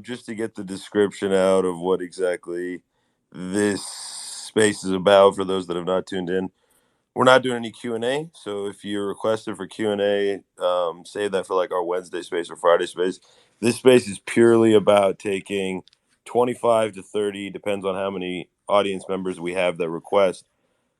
Just to get the description out of what exactly this space is about for those that have not tuned in. We're not doing any Q&A, so if you're requested for Q&A, save that for like our Wednesday space or Friday space. This space is purely about taking 25 to 30, depends on how many audience members we have that request,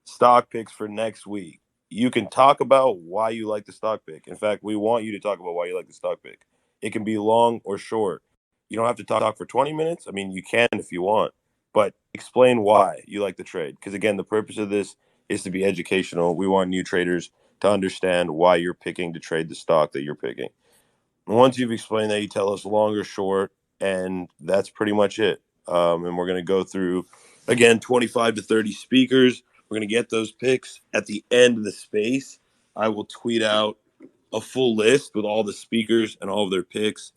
stock picks for next week. You can talk about why you like the stock pick. In fact, we want you to talk about why you like the stock pick. It can be long or short. You don't have to talk for 20 minutes. I mean, you can if you want, but explain why you like the trade. Because again, the purpose of this is to be educational. We want new traders to understand why you're picking to trade the stock that you're picking. Once you've explained that, you tell us long or short, and that's pretty much it. And we're going to go through, again, 25 to 30 speakers. We're going to get those picks at the end of the space. I will tweet out a full list with all the speakers and all of their picks.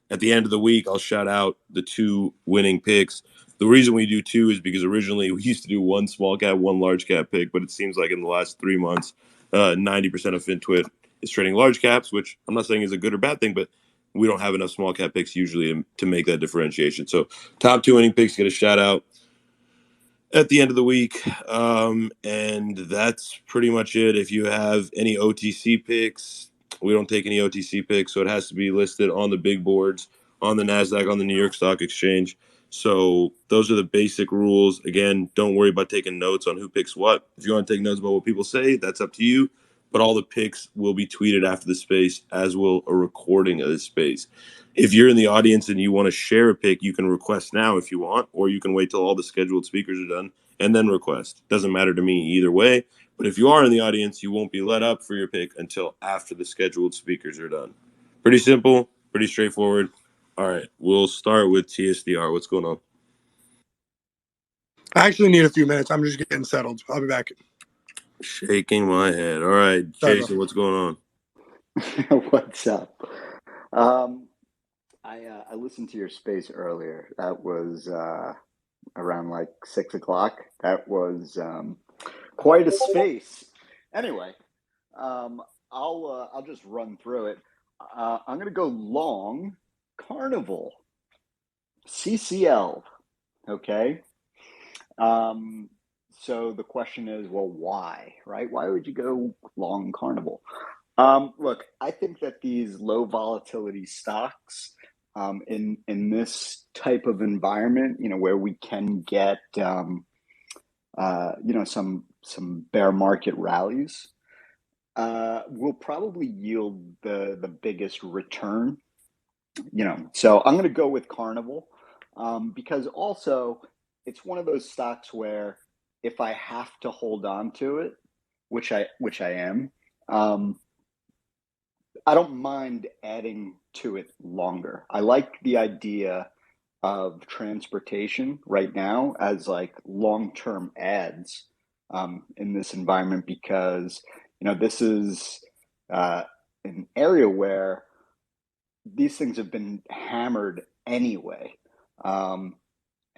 At the end of the week, I'll shout out the two winning picks. The reason we do two is because originally we used to do one small cap, one large cap pick, but it seems like in the last 3 months, 90% of FinTwit is trading large caps, which I'm not saying is a good or bad thing, but we don't have enough small cap picks usually to make that differentiation. So top two winning picks get a shout out at the end of the week. And that's pretty much it. If you have any OTC picks, we don't take any OTC picks, so it has to be listed on the big boards, on the NASDAQ, on the New York Stock Exchange. So those are the basic rules. Again, don't worry about taking notes on who picks what. If you want to take notes about what people say, that's up to you. But all the picks will be tweeted after the space, as will a recording of the space. If you're in the audience and you want to share a pick, you can request now if you want, or you can wait till all the scheduled speakers are done and then request. Doesn't matter to me either way. But if you are in the audience, you won't be let up for your pick until after the scheduled speakers are done. Pretty simple, pretty straightforward. All right, we'll start with TSDR. What's going on? I actually need a few minutes. I'm just getting settled. I'll be back. Shaking my head. All right, Jason, what's going on? What's up? I listened to your space earlier. That was around like 6 o'clock. That was quite a space. Anyway, I'll just run through it. I'm gonna go long Carnival CCL. Okay. So the question is, well, why, right? Why would you go long Carnival? Look, I think that these low volatility stocks, in this type of environment, where we can get, some bear market rallies, will probably yield the biggest return. So I'm going to go with Carnival, because also it's one of those stocks where if I have to hold on to it, which I am. I don't mind adding to it longer. I like the idea of transportation right now as like long-term ads, in this environment, because this is an area where these things have been hammered anyway,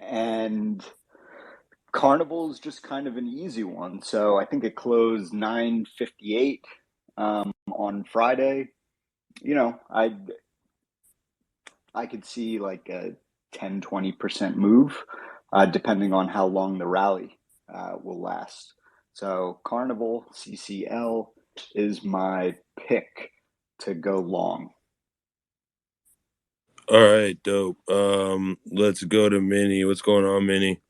and Carnival is just kind of an easy one. So I think it closed 958 on Friday. I could see like a 10-20% move, depending on how long the rally will last. So Carnival CCL is my pick to go long. All right, dope. Let's go to Minnie. What's going on, Minnie?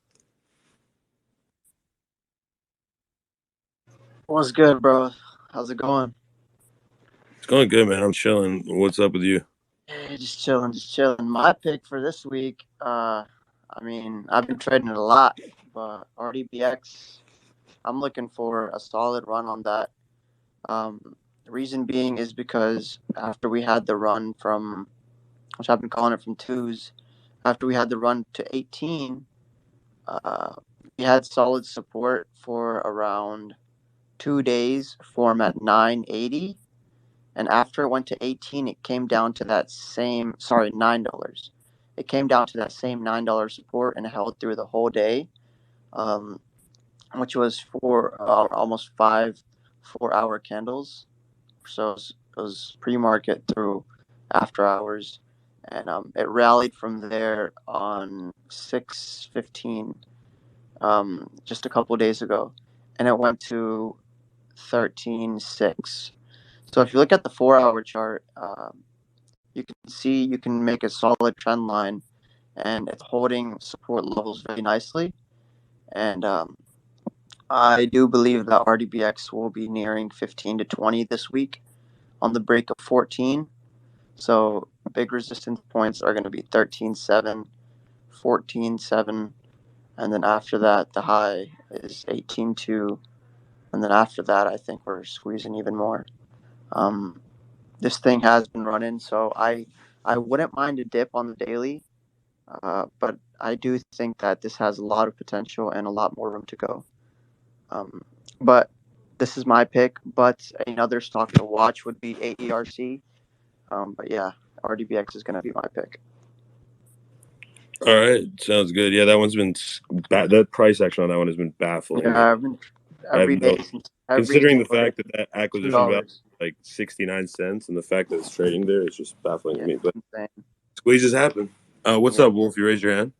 What's good, bro? How's it going? It's going good, man. I'm chilling. What's up with you? Hey, just chilling. My pick for this week, I've been trading it a lot, but RDBX, I'm looking for a solid run on that. The reason being is because after we had the run from, which I've been calling it from twos, after we had the run to 18, we had solid support for around 2 days, form at 980. And after it went to 18, it came down to that same, $9. It came down to that same $9 support and held through the whole day, which was for almost 4-hour candles. So it was pre-market through after hours. and it rallied from there on 6:15, just a couple days ago, and it went to 13.6. So if you look at the 4-hour chart, you can see you can make a solid trend line, and it's holding support levels very nicely. And I do believe that RDBX will be nearing 15 to 20 this week on the break of 14. So big resistance points are going to be 13.7, 14.7, and then after that, the high is 18.2. And then after that, I think we're squeezing even more. This thing has been running, so I wouldn't mind a dip on the daily, but I do think that this has a lot of potential and a lot more room to go. But this is my pick. But another stock to watch would be AERC. But yeah, RDBX is going to be my pick. All right, sounds good. Yeah, that one's been that price action on that one has been baffling. Yeah, I've been every day since considering the for fact that acquisition value $2. is like 69 cents and the fact that it's trading there is just baffling to me. But Insane. squeezes happen. What's up, Wolf? You raised your hand.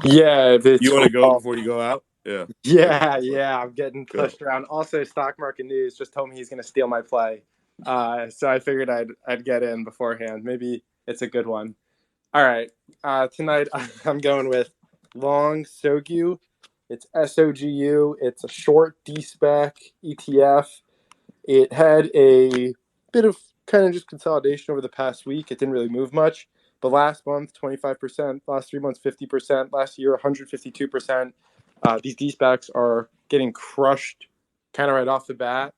Yeah, if it's You want to go before you go out? Yeah. yeah, I'm getting Go. pushed around. Also, Stock Market News just told me he's going to steal my play, so I figured I'd get in beforehand. Maybe it's a good one. All right, tonight I'm going with long Sogu. It's SOGU. It's a short D-SPAC ETF. It had a bit of kind of just consolidation over the past week. It didn't really move much. But last month, 25%. Last 3 months, 50%. Last year, 152%. These D-SPACs are getting crushed kind of right off the bat.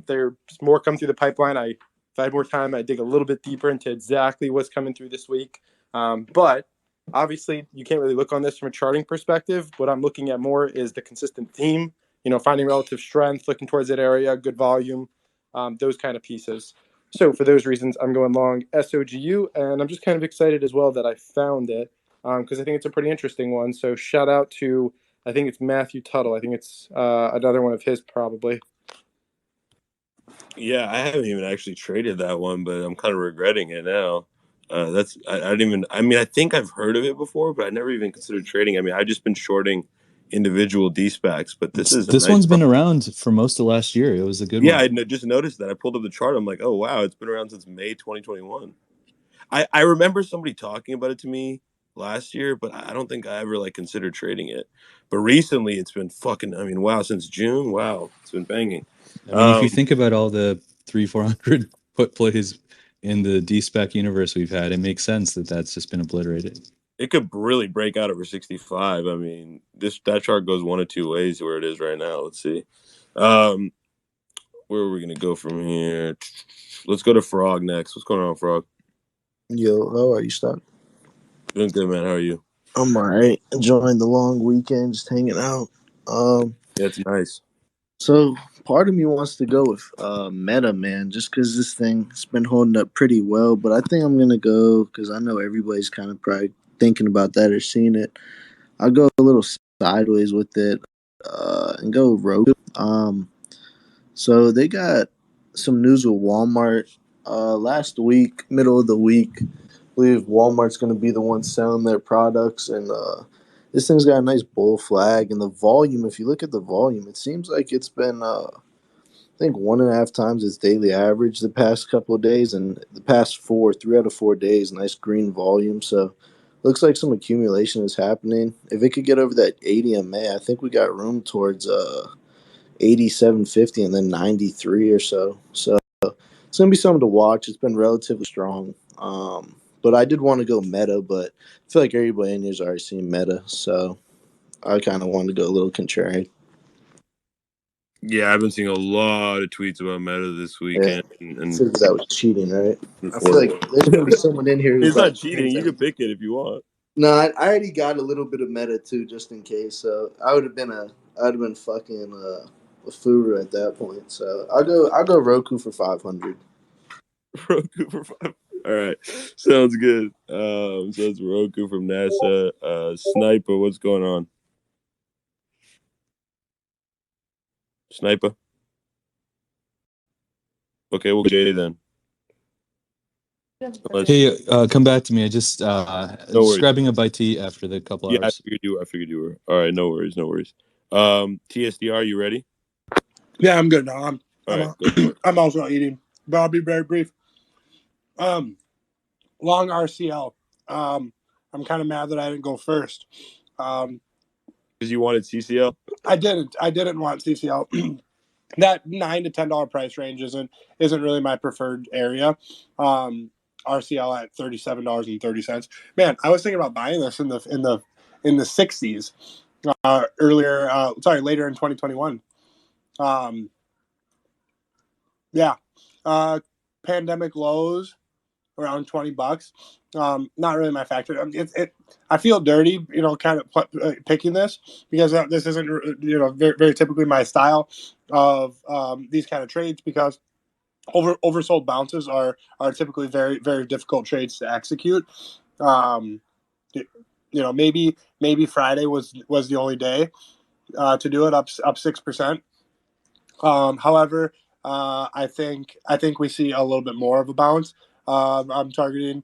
There's more come through the pipeline. If I had more time, I'd dig a little bit deeper into exactly what's coming through this week. But obviously, you can't really look on this from a charting perspective. What I'm looking at more is the consistent theme, finding relative strength, looking towards that area, good volume, those kind of pieces. So for those reasons, I'm going long SOGU, and I'm just kind of excited as well that I found it because I think it's a pretty interesting one. So shout out to, I think it's Matthew Tuttle. I think it's another one of his probably. Yeah, I haven't even actually traded that one, but I'm kind of regretting it now. I didn't even. I mean, I think I've heard of it before, but I never even considered trading. I mean, I've just been shorting individual D-SPACs, but this one's been around for most of last year. It was a good one. Yeah, I just noticed that. I pulled up the chart. I'm like, oh wow, it's been around since May 2021. I remember somebody talking about it to me last year, but I don't think I ever considered trading it. But recently, it's been fucking. I mean, wow, since June, wow, it's been banging. I mean, if you think about all the 300-400 put plays in the D-SPAC universe we've had, it makes sense that that's just been obliterated. It could really break out over 65. I mean, that chart goes one of two ways where it is right now. Let's see. Where are we gonna go from here? Let's go to Frog next. What's going on, Frog? Yo, how are you, Stock? Doing good, man. How are you? I'm all right. Enjoying the long weekend, just hanging out. Yeah, it's nice. So part of me wants to go with Meta, man, just because this thing's been holding up pretty well. But I think I'm gonna go because I know everybody's kind of probably thinking about that or seeing it. I'll go a little sideways with it and go Roku. So they got some news with Walmart last week, middle of the week. I believe Walmart's going to be the one selling their products, and this thing's got a nice bull flag. And the volume, if you look at the volume, it seems like it's been, I think, 1.5 times its daily average the past couple of days, and the past 3 out of 4 days, nice green volume. So looks like some accumulation is happening. If it could get over that 80 MA, I think we got room towards 87.50 and then 93 or so. So it's going to be something to watch. It's been relatively strong. But I did want to go Meta, but I feel like everybody in here's already seen Meta. So I kind of wanted to go a little contrarian. Yeah, I've been seeing a lot of tweets about Meta this weekend. I And figured that was cheating, right? I feel like there's going to be someone in here who's it's not cheating. You can pick it if you want. No, I already got a little bit of Meta too, just in case. So I'd have been fucking a furu at that point. So I'll go Roku for 500. Roku for 5. All right, sounds good. So it's Roku from NASA. Sniper, what's going on? Sniper. Okay, we'll Jay then. Hey, come back to me. I just No just worries. grabbing a bite to eat after the couple Yeah, I hours. figured you were. All right, no worries. TSDR, you ready? Yeah, I'm good now. All right, go for it. I'm also eating, but I'll be very brief. Long RCL. I'm kind of mad that I didn't go first. Because you wanted CCL. I didn't want CCL. That $9 to $10 price range isn't really my preferred area. RCL at $37.30. Man, I was thinking about buying this in the 60s later in 2021. Yeah, pandemic lows around $20. Not really my factor. I feel dirty, kind of picking this because this isn't, very, very typically my style of these kind of trades, because oversold bounces are typically very, very difficult trades to execute. Maybe Friday was the only day to do it, up 6%. However, I think we see a little bit more of a bounce. I'm targeting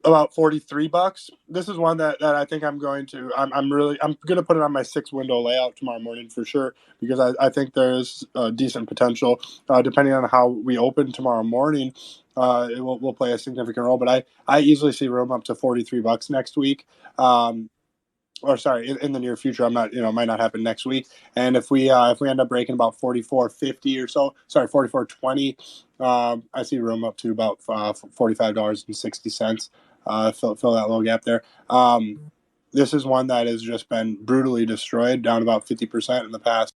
about $43. This is one that I think I'm going to put it on my 6-window layout tomorrow morning for sure, because I think there's decent potential, depending on how we open tomorrow morning. It will play a significant role, but I easily see room up to $43 next week. Or sorry, in the near future. I'm not, might not happen next week. And if we end up breaking about 44.50 or so, sorry, 44.20, I see room up to about $45.60. Fill that little gap there. This is one that has just been brutally destroyed, down about 50% in the past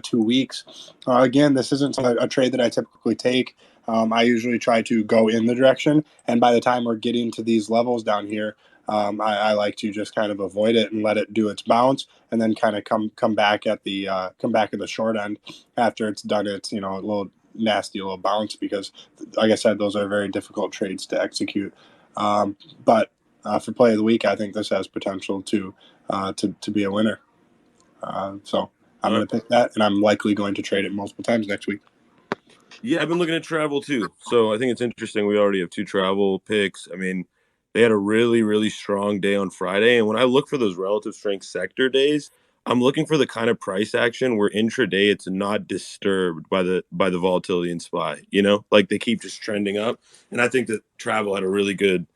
2 weeks. Again, this isn't a trade that I typically take. I usually try to go in the direction, and by the time we're getting to these levels down here, I like to just kind of avoid it and let it do its bounce, and then kind of come back at the short end after it's done its, a little nasty little bounce, because like I said, those are very difficult trades to execute. But for play of the week, I think this has potential to be a winner. So I'm going to pick that, and I'm likely going to trade it multiple times next week. Yeah, I've been looking at travel too. So I think it's interesting. We already have 2 travel picks. I mean, they had a really, really strong day on Friday. And when I look for those relative strength sector days, I'm looking for the kind of price action where intraday it's not disturbed by the volatility in SPY. Like they keep just trending up. And I think that travel had a really good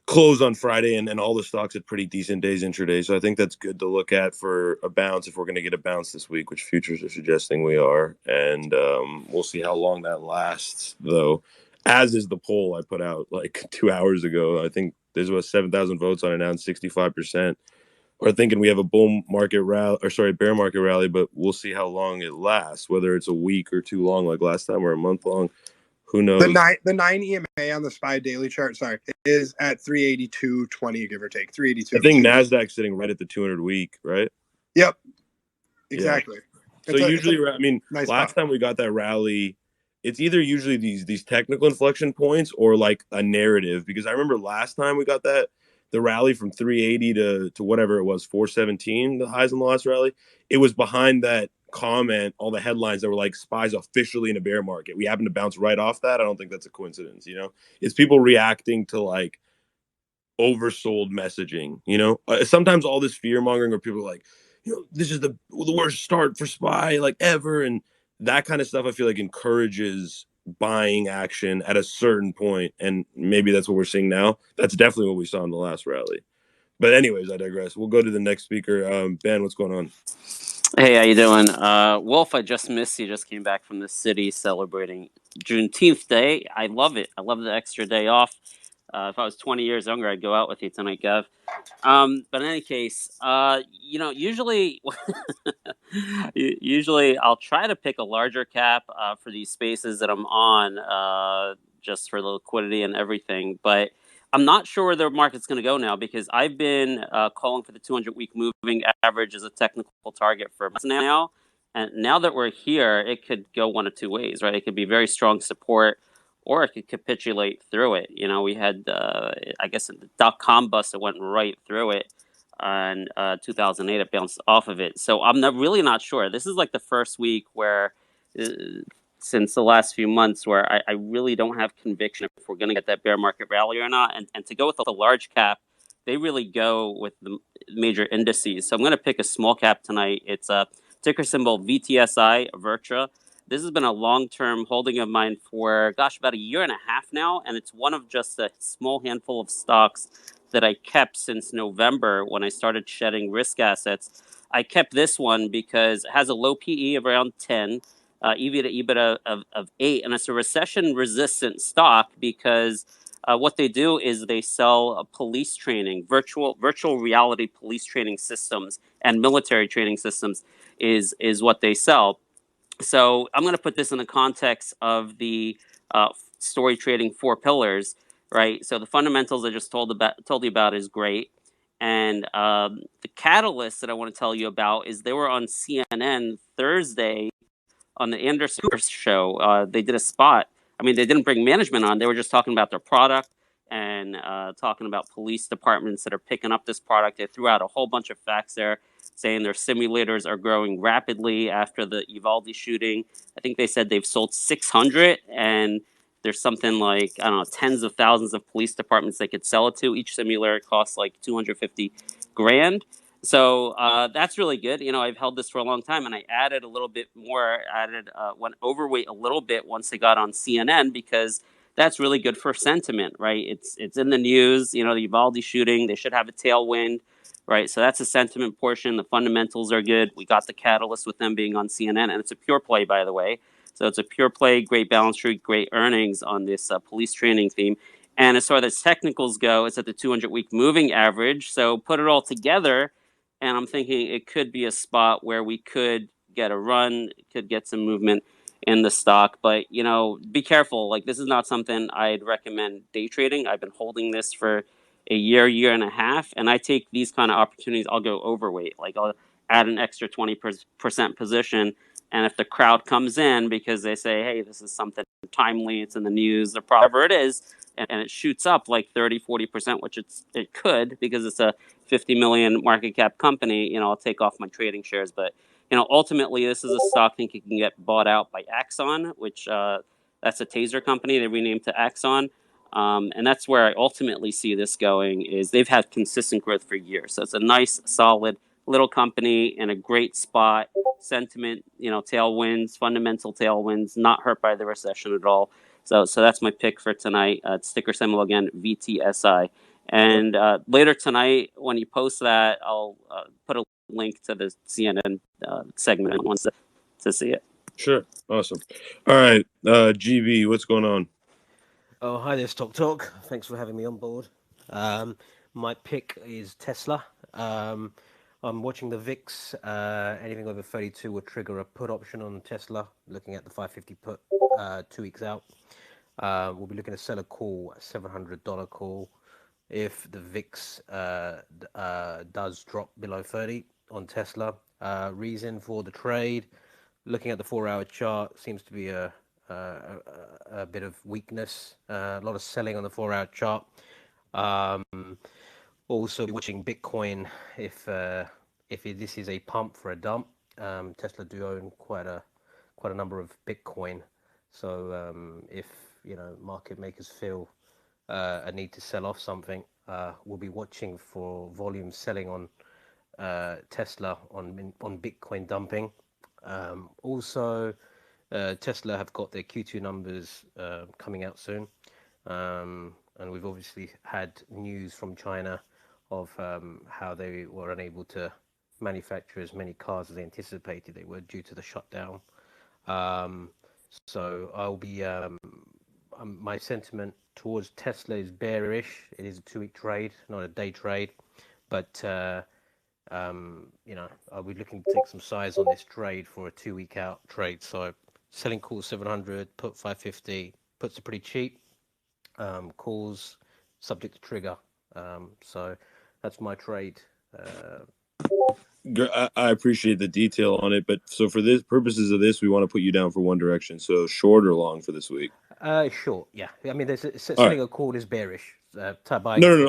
close on Friday, and all the stocks had pretty decent days intraday. So I think that's good to look at for a bounce if we're going to get a bounce this week, which futures are suggesting we are. And we'll see how long that lasts, though, as is the poll I put out like 2 hours ago. I think there's about 7,000 votes on it now, and 65% are thinking we have a bull market rally, or sorry, bear market rally, but we'll see how long it lasts, whether it's a week or too long like last time, or a month long. Who knows? The 9 EMA on the SPY daily chart, is at 382.20, give or take 382. I think Nasdaq's sitting right at the 200 week, right? Yep, exactly. Yeah. So usually, nice last time we got that rally, it's either usually these technical inflection points or like a narrative. Because I remember last time we got the rally from 380 to whatever it was, 417, the highs in the last rally. It was behind that comment, all the headlines that were like SPY's officially in a bear market. We happen to bounce right off that. I don't think that's a coincidence. It's people reacting to like oversold messaging. Sometimes all this fear mongering where people are like, this is the worst start for SPY like ever, and that kind of stuff I feel like encourages buying action at a certain point, and maybe that's what we're seeing now. That's definitely what we saw in the last rally. But anyways, I digress. We'll go to the next speaker. Ben, what's going on? Hey, how you doing? Wolf, I just missed you. Just came back from the city celebrating Juneteenth Day. I love it. I love the extra day off. If I was 20 years younger, I'd go out with you tonight, Gav. But in any case, usually I'll try to pick a larger cap for these spaces that I'm on, just for the liquidity and everything. But I'm not sure where the market's going to go now, because I've been calling for the 200-week moving average as a technical target for months now. And now that we're here, it could go one of two ways, right? It could be very strong support, or it could capitulate through it. We had, I guess, the dot-com bust that went right through it. In 2008, it bounced off of it. So I'm really not sure. This is like the first week where since the last few months where I really don't have conviction if we're going to get that bear market rally or not. And to go with the large cap, they really go with the major indices. So I'm going to pick a small cap tonight. It's a ticker symbol VTSI, Virtra. This has been a long-term holding of mine for, gosh, about a year and a half now. And it's one of just a small handful of stocks that I kept since November when I started shedding risk assets. I kept this one because it has a low PE of around 10, EV to EBITDA of 8, and it's a recession-resistant stock because what they do is they sell police training, virtual reality police training systems, and military training systems is what they sell. So I'm going to put this in the context of the story trading 4 pillars, right? So the fundamentals I just told you about is great. And the catalyst that I want to tell you about is they were on CNN Thursday on the Anderson Cooper show. They did a spot. I mean, they didn't bring management on. They were just talking about their product and talking about police departments that are picking up this product. They threw out a whole bunch of facts there, saying their simulators are growing rapidly after the Uvalde shooting. I think they said they've sold 600, and there's something like, I don't know, tens of thousands of police departments they could sell it to. Each simulator costs like 250 grand. So that's really good. You know, I've held this for a long time, and I added a little bit more. Went overweight a little bit once they got on CNN because that's really good for sentiment, right? It's in the news. You know, the Uvalde shooting. They should have a tailwind, right? So that's a sentiment portion. The fundamentals are good. We got the catalyst with them being on CNN, and it's a pure play, by the way. So it's a pure play, great balance sheet, great earnings on this police training theme. And as far as technicals go, it's at the 200-week moving average. So put it all together, and I'm thinking it could be a spot where we could get a run, could get some movement in the stock. But, you know, be careful. Like, this is not something I'd recommend day trading. I've been holding this for a year and a half, and I take these kind of opportunities. I'll go overweight. Like, I'll add an extra 20% position. And if the crowd comes in because they say, hey, this is something timely, it's in the news, or whatever it is, and it shoots up like 30-40%, which it could because it's a 50 million market cap company, you know, I'll take off my trading shares. But, you know, ultimately this is a stock I think it can get bought out by Axon, which that's a taser company they renamed to Axon. And that's where I ultimately see this going. Is they've had consistent growth for years. So it's a nice, solid little company in a great spot. Sentiment, you know, tailwinds, fundamental tailwinds, not hurt by the recession at all. So that's my pick for tonight. It's ticker symbol again, VTSI. And later tonight, when you post that, I'll put a link to the CNN segment once to see it. Sure. Awesome. All right. GB, what's going on? Oh, hi there, Stock Talk. Thanks for having me on board. My pick is Tesla. I'm watching the VIX. Anything over 32 will trigger a put option on Tesla, looking at the 550 put 2 weeks out. We'll be looking to sell a call, a $700 call, if the VIX does drop below 30 on Tesla. Reason for the trade, looking at the 4-hour chart, seems to be a bit of weakness, a lot of selling on the 4-hour chart. Also watching Bitcoin, if this is a pump for a dump. Tesla do own quite a number of Bitcoin, so if you know market makers feel a need to sell off something, we'll be watching for volume selling on Tesla on Bitcoin dumping. Also, Tesla have got their Q2 numbers coming out soon, and we've obviously had news from China of how they were unable to manufacture as many cars as they anticipated they were due to the shutdown. So I'll be my sentiment towards Tesla is bearish. It is a 2-week trade, not a day trade, but you know, I'll be looking to take some size on this trade for a 2-week out trade. So selling calls 700, put 550, puts are pretty cheap. Calls subject to trigger. So that's my trade. I appreciate the detail on it, but so for this purposes of this, we want to put you down for one direction. So short or long for this week? Short, yeah. I mean, there's selling a call is bearish. No,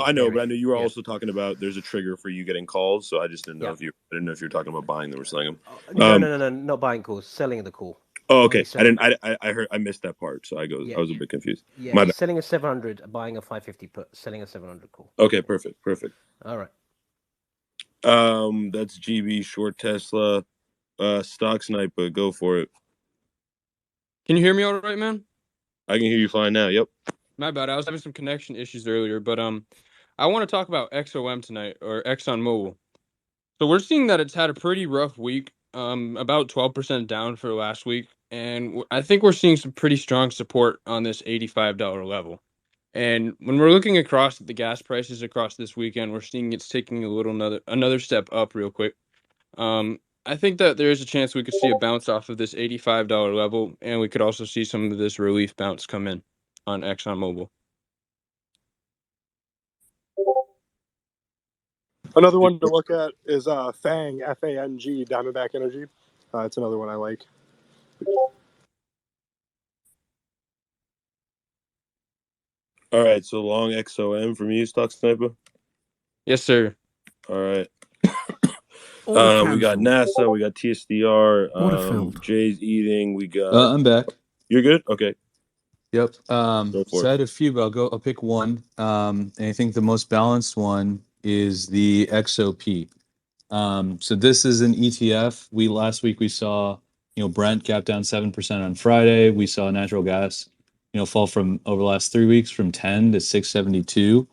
I know, but I know you were also talking about there's a trigger for you getting calls, so I just didn't know if you were talking about buying them or selling them. No, not buying calls, selling the call. Oh, okay. I 97. didn't. I heard. I missed that part, so I Yeah, was a bit confused. yeah. My He's bad. selling a 700, buying a 550 put, selling a 700 call. Okay, perfect. All right. That's GB short Tesla. Stock Sniper, go for it. Can you hear me all right, man? I can hear you fine now. Yep. My bad. I was having some connection issues earlier, but I want to talk about XOM tonight, or ExxonMobil. So we're seeing that it's had a pretty rough week, about 12% down for last week, and I think we're seeing some pretty strong support on this $85 level. And when we're looking across at the gas prices across this weekend, we're seeing it's taking a little another step up real quick. I think that there is a chance we could see a bounce off of this $85 level, and we could also see some of this relief bounce come in on ExxonMobil. Another one to look at is FANG, FANG, Diamondback Energy. It's another one I like. All right. So long XOM from you, Stock Sniper. Yes, sir. All right. Order We got cancelled. NASA. We got TSDR. Order filled. Jay's eating. We got. I'm back. You're good. Okay. Yep. Go for So I it. had a few, but I'll pick one. And I think the most balanced one is the XOP. So this is an ETF. Last week we saw, Brent gap down 7% on Friday. We saw natural gas, fall from over the last 3 weeks from 10 to 672.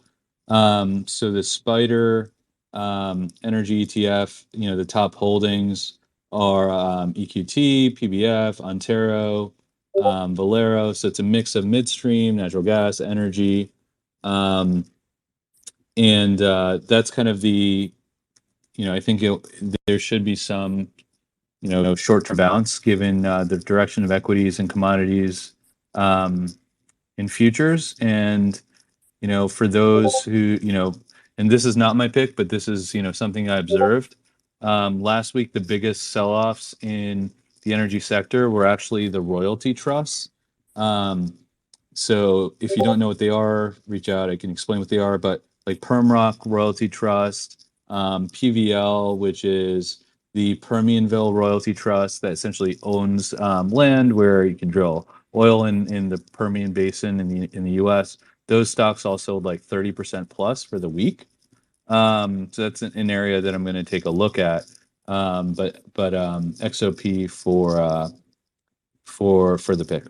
So the Spider energy ETF, the top holdings are EQT, PBF, Antero, Valero. So it's a mix of midstream, natural gas, energy. And that's kind of the, I think there should be some, short-term bounce given the direction of equities and commodities in futures. And, for those who, and this is not my pick, but this is, something I observed. Last week, the biggest sell-offs in the energy sector were actually the royalty trusts. So if you don't know what they are, reach out. I can explain what they are. But like Permrock Royalty Trust, PVL, which is the Permianville Royalty Trust that essentially owns land where you can drill oil in the Permian Basin in the U.S. Those stocks all sold like 30% plus for the week. So that's an area that I'm going to take a look at. But XOP for the pick.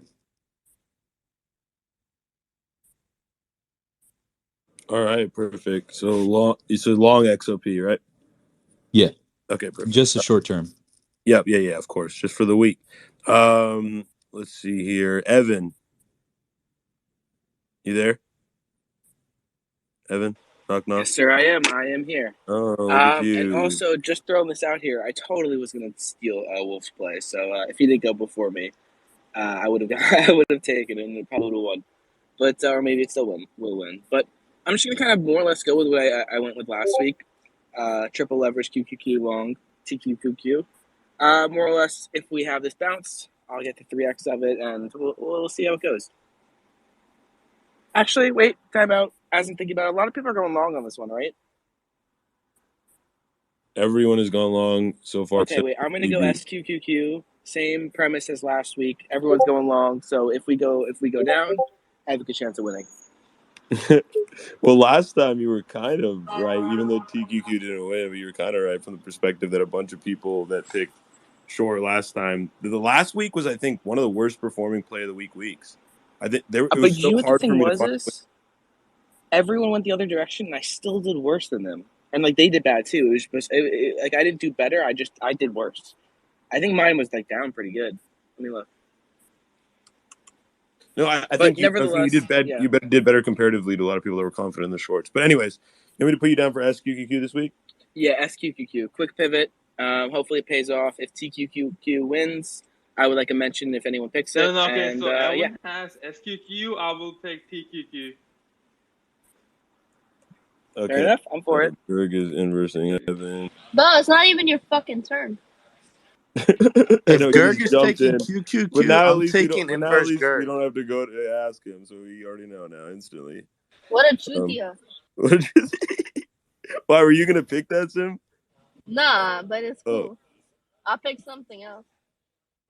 All right. Perfect. So long XOP, right? Yeah. Okay. Perfect. Just a short term. Yep. Yeah. Of course. Just for the week. Let's see here. Evan. You there? Evan? Knock. Yes, sir, I am here. Oh, look at you. And also, just throwing this out here, I totally was going to steal Wolf's play. So if he didn't go before me, I would have I would have taken it and it probably would have won. But or maybe it still will win. But I'm just going to kind of more or less go with the way I went with last week. Triple leverage QQQ long TQQQ. More or less, if we have this bounce, I'll get the 3x of it, and we'll see how it goes. Actually, wait, time out. As I'm thinking about it, a lot of people are going long on this one, right? Everyone has gone long so far. Okay, wait, I'm going to go SQQQ. Same premise as last week. Everyone's going long, so if we go down, I have a good chance of winning. Well, last time you were kind of right, even though TQQ didn't win, but you were kind of right from the perspective that a bunch of people that picked short last time. The last week was, I think, one of the worst performing play of the weeks. I think it was so hard for me to find. Everyone went the other direction, and I still did worse than them. And like they did bad too. It was just like I didn't do better. I did worse. I think mine was like down pretty good. Let me look. No, I think you did bad. Yeah. You did better comparatively to a lot of people that were confident in the shorts. But anyways, you want me to put you down for SQQQ this week? Yeah, SQQQ. Quick pivot. Hopefully it pays off. If TQQQ wins, I would like to mention if anyone picks it. Okay, and, so Evan has SQQ. I will pick TQQ. Okay. Fair enough. I'm for it. Greg is inversing Evan. Bo, it's not even your fucking turn. If Gerg is taking QQQ, but now I'm taking inverse Gerg. We don't have to go to ask him, so we already know now instantly. What a chutia. Why were you gonna pick that, Sim? Nah, but it's cool. I'll pick something else.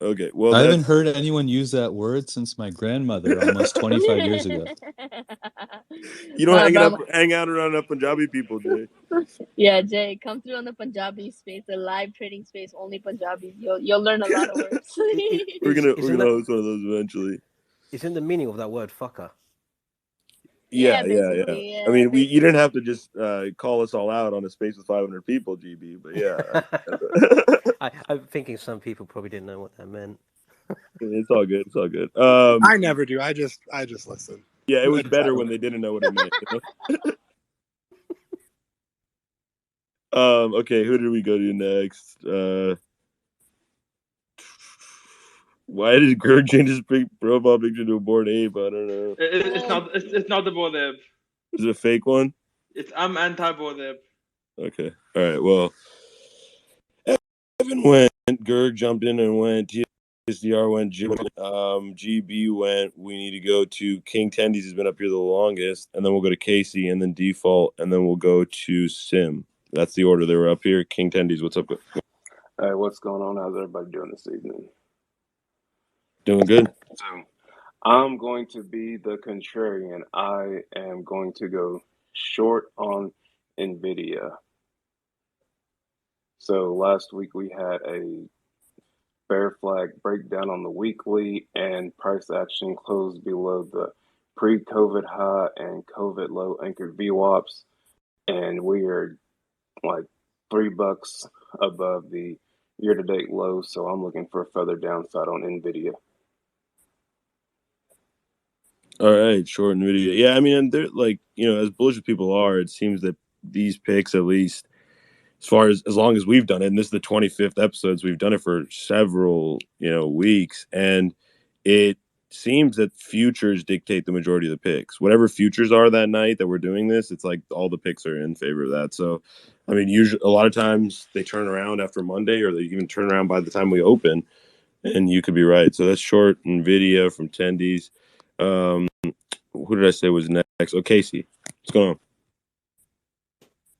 Okay, well, I haven't that's heard anyone use that word since my grandmother almost 25 years ago. you don't But hang out around Punjabi people, Jay. yeah, Jay, come through on the Punjabi space, the live trading space, only Punjabis. You'll learn a lot of words. We're gonna Isn't host one of those eventually. Isn't the meaning of that word fucker? Yeah. basically, I mean, you basically. didn't have to just call us all out on a space with 500 people, GB. But yeah, I'm thinking some people probably didn't know what that meant. it's all good. It's all good. I never do. I just listen. Yeah, it was better when they didn't know what it meant. You know? Okay, who did we go to next? Why did Greg change his profile picture to a bored ape? I don't know. It's not the Bored Ape. Is it a fake one? I'm anti-Bored Ape. Okay. All right. Well, Evan went. Gerg jumped in and went. TSDR went. GB went. We need to go to King Tendies. Has been up here the longest, and then we'll go to Casey, and then Default, and then we'll go to Sim. That's the order they were up here. King Tendies, what's up? Hey, what's going on? How's everybody doing this evening? Doing good. So, I'm going to be the contrarian. I am going to go short on NVIDIA. So last week we had a bear flag breakdown on the weekly, and price action closed below the pre-COVID high and COVID low anchored VWAPs, and we are like $3 above the year-to-date low. So I'm looking for further downside on NVIDIA. All right, short NVIDIA. Yeah, I mean, and they're like, as bullish as people are, it seems that these picks, at least as long as we've done it, and this is the 25th episodes, we've done it for several, weeks, and it seems that futures dictate the majority of the picks. Whatever futures are that night that we're doing this, it's like all the picks are in favor of that. So, I mean, usually a lot of times they turn around after Monday, or they even turn around by the time we open, and you could be right. So that's short NVIDIA from Tendies. Who did I say was next? Oh, Casey. What's going on?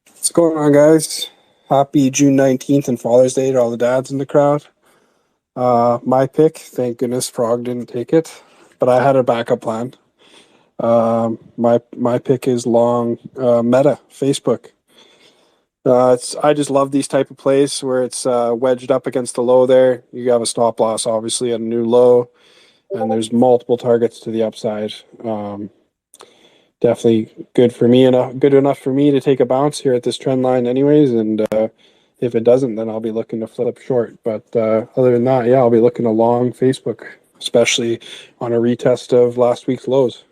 What's going on, guys? Happy June 19th and Father's Day to all the dads in the crowd. My pick, thank goodness Frog didn't take it, but I had a backup plan. My pick is long Meta, Facebook. I just love these type of plays where it's wedged up against the low there. You have a stop loss, obviously, at a new low, and there's multiple targets to the upside. Definitely good enough for me to take a bounce here at this trend line anyways, and if it doesn't, then I'll be looking to flip short. But other than that, yeah, I'll be looking to long Facebook, especially on a retest of last week's lows.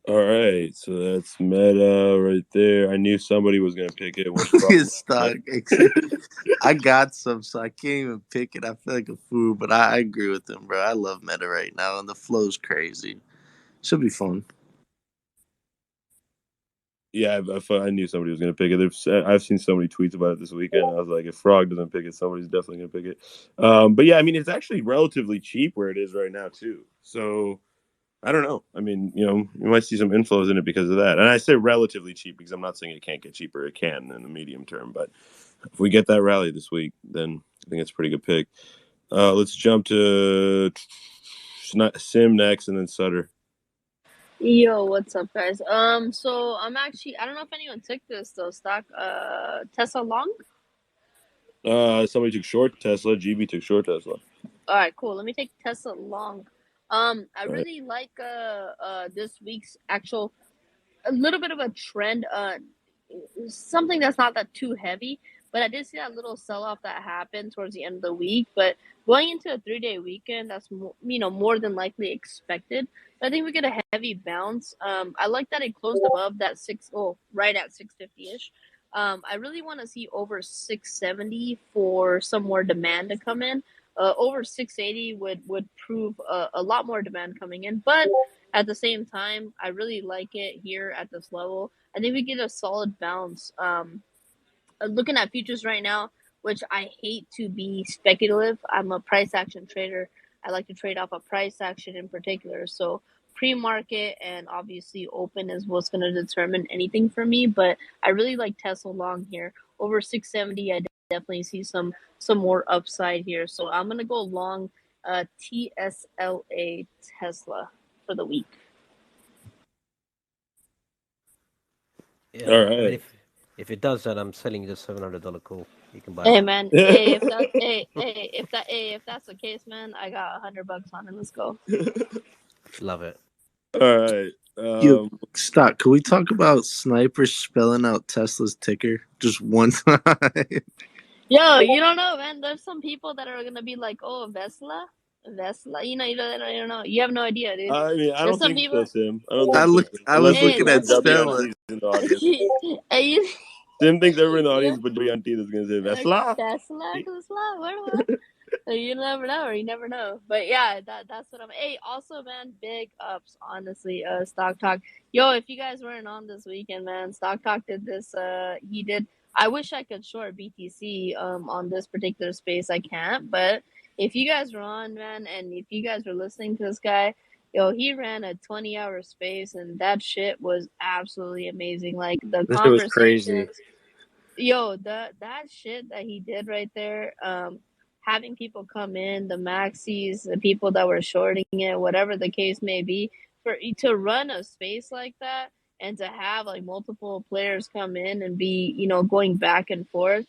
All right, so that's Meta right there. I knew somebody was going to pick it. It's stuck. I got some, so I can't even pick it. I feel like a fool, but I agree with them, bro. I love Meta right now, and the flow's crazy. Should be fun. Yeah, I knew somebody was going to pick it. I've seen so many tweets about it this weekend. I was like, if Frog doesn't pick it, somebody's definitely going to pick it. But yeah, I mean, it's actually relatively cheap where it is right now too. So I don't know. I mean, you might see some inflows in it because of that. And I say relatively cheap because I'm not saying it can't get cheaper. It can in the medium term. But if we get that rally this week, then I think it's a pretty good pick. Let's jump to Sim next and then Sutter. Yo, what's up, guys? So I'm actually, I don't know if anyone took this though. Stock, Tesla long. Somebody took short Tesla. GB took short Tesla. All right, cool. Let me take Tesla long. I really like this week's actual a little bit of a trend. Something that's not that too heavy, but I did see that little sell-off that happened towards the end of the week. But going into a 3-day weekend, that's more than likely expected. I think we get a heavy bounce. I like that it closed above that right at 650-ish. I really want to see over 670 for some more demand to come in. Over 680 would prove a lot more demand coming in, but at the same time, I really like it here at this level. I think we get a solid bounce. Looking at futures right now, which I hate to be speculative. I'm a price action trader. I like to trade off a price action in particular. So pre-market and obviously open is what's going to determine anything for me. But I really like Tesla long here. Over 670, I definitely see some more upside here. So I'm gonna go long TSLA Tesla for the week. Yeah, All I mean, right. if it does that, I'm selling you the $700 call. You can buy Hey that. man, hey if that's the case, man, I got $100 on it. Let's go. Love it. All right. Yo, stop. Can we talk about snipers spelling out Tesla's ticker just one time? Yo, you don't know, man. There's some people that are gonna be like, "Oh, Vesla." You know, you don't know. You have no idea, dude. I mean, I There's don't some think people. so, Sim. I don't I think so. looked. Sim. I was Unless Hey, looking at listen. Stella. WNT's in the audience. Hey, you, Sim thinks everyone in the audience, but WNT is going to say Vesla. Tesla, what? You never know, or you never know. But yeah, that's what I'm. Hey, also, man, big ups, honestly. Stock Talk. Yo, if you guys weren't on this weekend, man, Stock Talk did this. He did. I wish I could short BTC on this particular space. I can't, but if you guys were on, man, and if you guys were listening to this guy, yo, he ran a 20-hour space, and that shit was absolutely amazing. Like the That shit was crazy. conversations. Yo, that shit that he did right there, having people come in, the maxis, the people that were shorting it, whatever the case may be, for to run a space like that and to have like multiple players come in and be, going back and forth.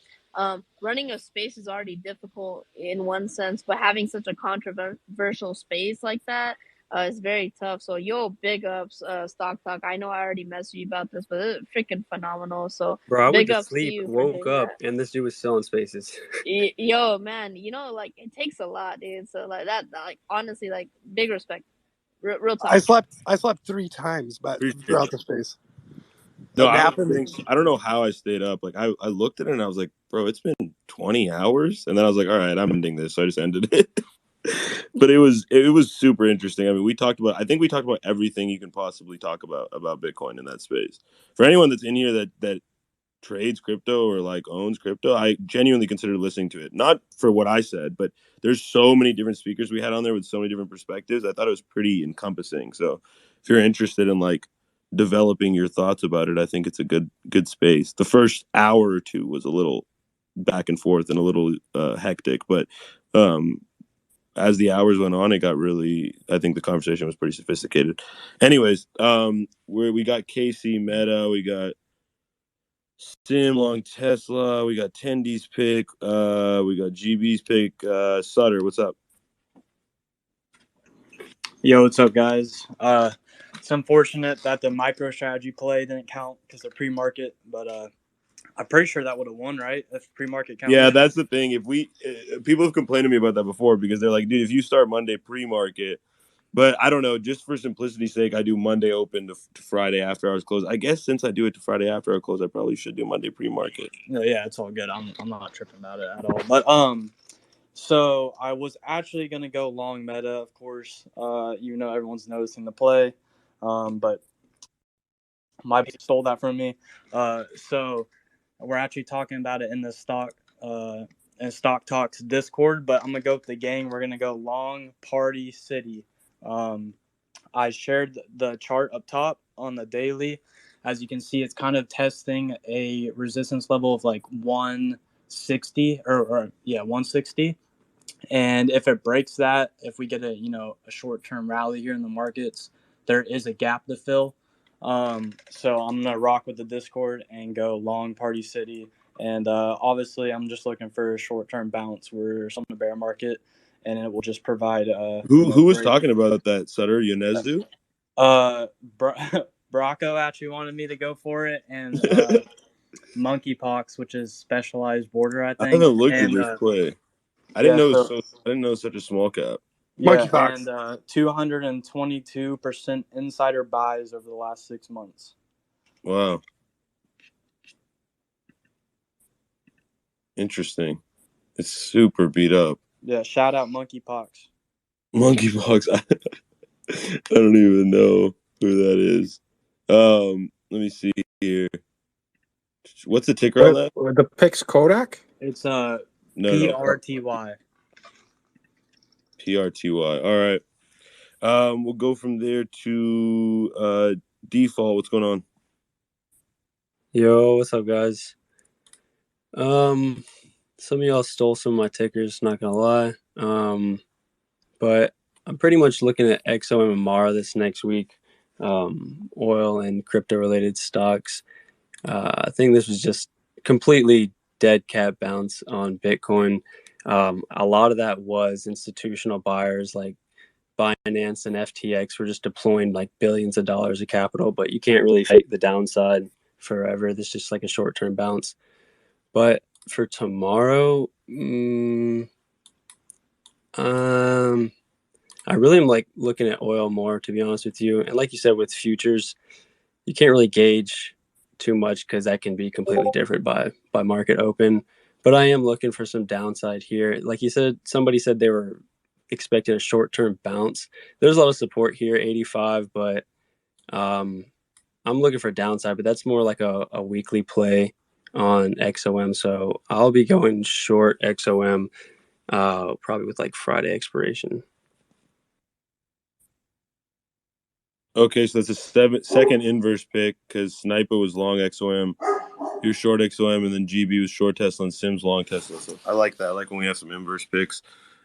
Running a space is already difficult in one sense, but having such a controversial space like that is very tough. So, yo, big ups, Stock Talk. I know I already messaged you about this, but it's freaking phenomenal. So, Bro, I went big to ups to sleep, you for woke doing up, that. and this dude was selling spaces. Yo, man, like it takes a lot, dude. So like that, like honestly, like big respect, real talk. I slept 3 times, but throughout the space. No, The I nap don't and think. I don't know how I stayed up. Like I looked at it and I was like, bro, it's been 20 hours, and then I was like, all right, I'm ending this. So I just ended it. But it was super interesting. I mean, I think we talked about everything you can possibly talk about Bitcoin in that space. For anyone that's in here that trades crypto or like owns crypto, I genuinely consider listening to it. Not for what I said, but there's so many different speakers we had on there with so many different perspectives. I thought it was pretty encompassing. So if you're interested in like developing your thoughts about it, I think it's a good space. The first hour or two was a little back and forth and a little hectic, but as the hours went on, it got really, I think the conversation was pretty sophisticated. Anyways, we got Casey Meta, we got Sim long Tesla, we got Tendy's pick, we got GB's pick. Sutter, what's up? Yo, what's up, guys? It's unfortunate that the MicroStrategy play didn't count because of pre-market, but I'm pretty sure that would have won, right? If pre-market counted. Yeah, that's the thing. If we people have complained to me about that before because they're like, dude, if you start Monday pre-market, but I don't know, just for simplicity's sake, I do Monday open to Friday after hours close. I guess since I do it to Friday after hours close, I probably should do Monday pre-market. No, yeah, it's all good. I'm not tripping about it at all. But so I was actually gonna go long Meta, of course. Everyone's noticing the play, but my pick stole that from me. So we're actually talking about it in the in Stock Talks Discord, but I'm gonna go with the gang. We're gonna go long Party City. I shared the chart up top on the daily. As you can see, it's kind of testing a resistance level of like 160 or 160. And if it breaks that, if we get a short-term rally here in the markets, there is a gap to fill. So I'm gonna rock with the Discord and go long Party City. And obviously, I'm just looking for a short-term bounce. We're still in the bear market, and it will just provide Who was talking about that, Sutter? Yonezu? Bracco actually wanted me to go for it, and Monkeypox, which is specialized border, I I think. haven't looked and, at this play. I didn't know it was such a small cap. Yeah, and 222% insider buys over the last 6 months. Wow. Interesting. It's super beat up. Yeah, shout out Monkeypox. Monkeypox. I don't even know who that is. Let me see here. What's the ticker on that? The pick's Kodak? It's PRTY. PRTY. All right. We'll go from there to Default. What's going on? Yo, what's up, guys? Some of y'all stole some of my tickers, not gonna lie. But I'm pretty much looking at XOM and Mara this next week. Oil and crypto related stocks. I think this was just completely dead cat bounce on Bitcoin. A lot of that was institutional buyers like Binance and FTX were just deploying like billions of dollars of capital, but you can't really fight the downside forever. This is just like a short term bounce. But for tomorrow, I really am like looking at oil more, to be honest with you. And like you said, with futures, you can't really gauge too much because that can be completely different by market open. But I am looking for some downside here. Like you said, somebody said they were expecting a short-term bounce. There's a lot of support here, 85, but I'm looking for downside. But that's more like a weekly play on XOM. So I'll be going short XOM probably with like Friday expiration. Okay, so that's a second inverse pick because Sniper was long XOM, you're short XOM, and then GB was short Tesla and Sims long Tesla. So I like that. I like when we have some inverse picks.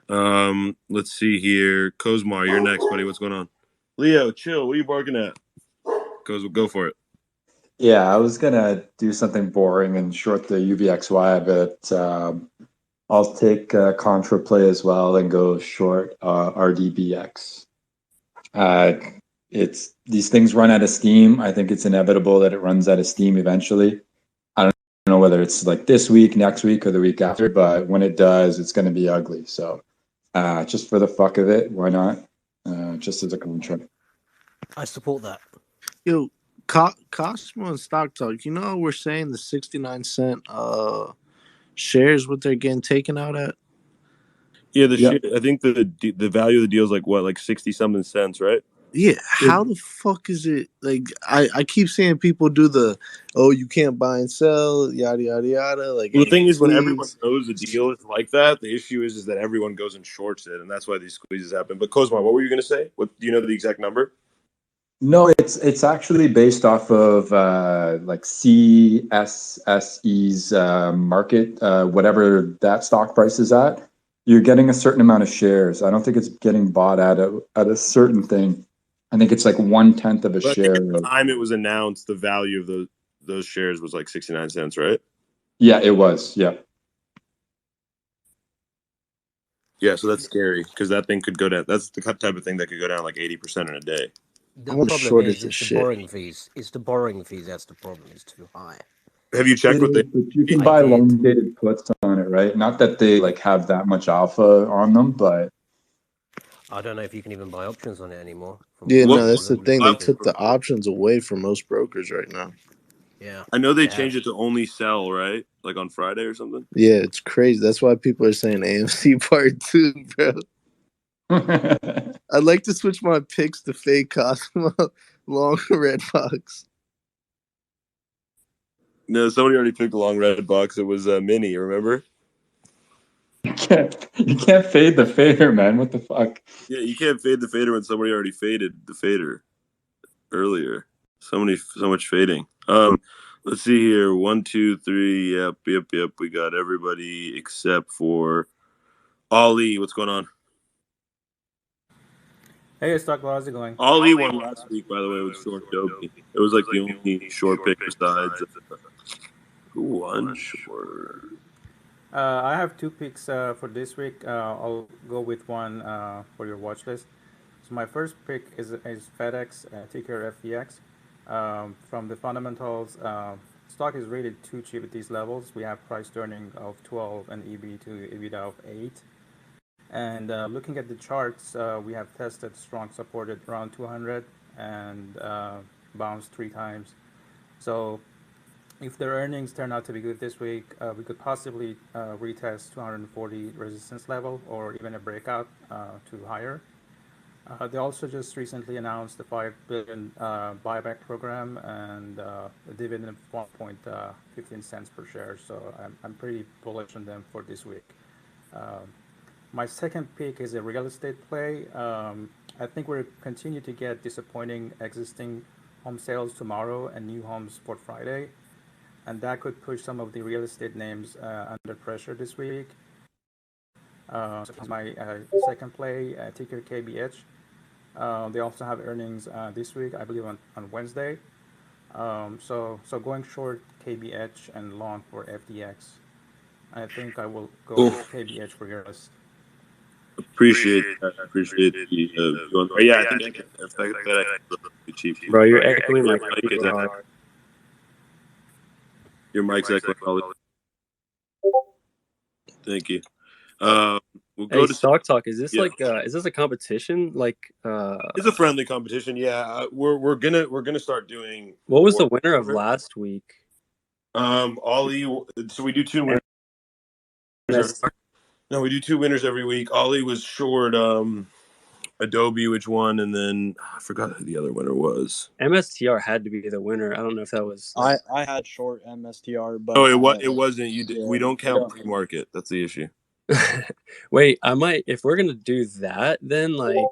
Let's see here. Kozmar, you're next, buddy. What's going on? Leo, chill. What are you barking at? Go for it. Yeah, I was gonna do something boring and short the UVXY, but I'll take contra play as well and go short RDBX. It's these things run out of steam. I think it's inevitable that it runs out of steam eventually. I don't know whether it's like this week, next week, or the week after, but when it does, it's going to be ugly. So just for the fuck of it, why not? Just as a contra. I support that. Yo, Cosmo and Stock Talk, you know how we're saying the 69 cent shares, what they're getting taken out at? Yeah, I think the value of the deal is like what, like 60 something cents, right? Yeah, how the fuck is it? Like, I keep seeing people do you can't buy and sell, yada, yada, yada. Like, Well, the thing is, when everyone knows the deal is like that, the issue is that everyone goes and shorts it, and that's why these squeezes happen. But Kozmar, what were you going to say? What do you know the exact number? No, it's actually based off of like CSSE's market, whatever that stock price is at. You're getting a certain amount of shares. I don't think it's getting bought at a certain thing. I think it's like 1/10 of a But share. at the time it was announced, the value of those shares was like 69 cents, right? Yeah, it was. Yeah. Yeah, so that's scary because that thing could go down. That's the type of thing that could go down like 80% in a day. The problem is it's the borrowing fees. It's the borrowing fees that's the problem. It's too high. Have you checked what they? But you can buy long dated puts on it, right? Not that they like have that much alpha on them, but I don't know if you can even buy options on it anymore. Yeah, no, that's the thing. They took the options away from most brokers right now. Yeah, I know they changed it to only sell, right? Like on Friday or something. Yeah, it's crazy. That's why people are saying AMC Part 2, bro. I'd like to switch my picks to fake Cosmo, long Redbox. No, somebody already picked a long red box. It was Mini, remember? you can't fade the fader, man. What the fuck? Yeah, you can't fade the fader when somebody already faded the fader earlier. So much fading. Let's see here. 1, 2, 3. Yep. We got everybody except for Ali. What's going on? Hey, Stockwell, how's it going? Ali won last week, by the way, with short Doki. It was like the only short pick besides. Who won short? I have 2 picks for this week. I'll go with one for your watch list. So my first pick is FedEx, ticker FEX. From the fundamentals, stock is rated too cheap at these levels. We have price earning of 12 and EV to EBITDA of 8. And looking at the charts, we have tested strong support at around 200 and bounced 3 times. So if their earnings turn out to be good this week, we could possibly retest 240 resistance level or even a breakout to higher. They also just recently announced the $5 billion buyback program and a dividend of 1.15 cents per share. So I'm pretty bullish on them for this week. My second pick is a real estate play. I think we'll continue to get disappointing existing home sales tomorrow and new homes for Friday. and that could push some of the real estate names under pressure this week. So my second play, ticker KBH. They also have earnings this week, I believe on Wednesday. So going short KBH and long for FDX. I think I will go Cool. with KBH for your list. Appreciate that. Appreciate the view on that. Yeah, I think FedEx is really cheap. Bro, you're echoing like Your mic is super hard. Your mic's echoing. Ollie. Thank you. We'll go Hey, to Stock Talk. Is this yeah. like is this a competition? Like It's a friendly competition. Yeah, we're gonna start doing. what was the more winner of it. last week? Ollie. So we do two winners. No, we do two winners every week. Ollie was short Adobe, which won, and then I forgot who the other winner was. MSTR had to be the winner. I don't know if that was. I had short MSTR, but Oh, it wasn't. You did. We don't count pre-market. That's the issue. Wait, I might. If we're gonna do that, then like,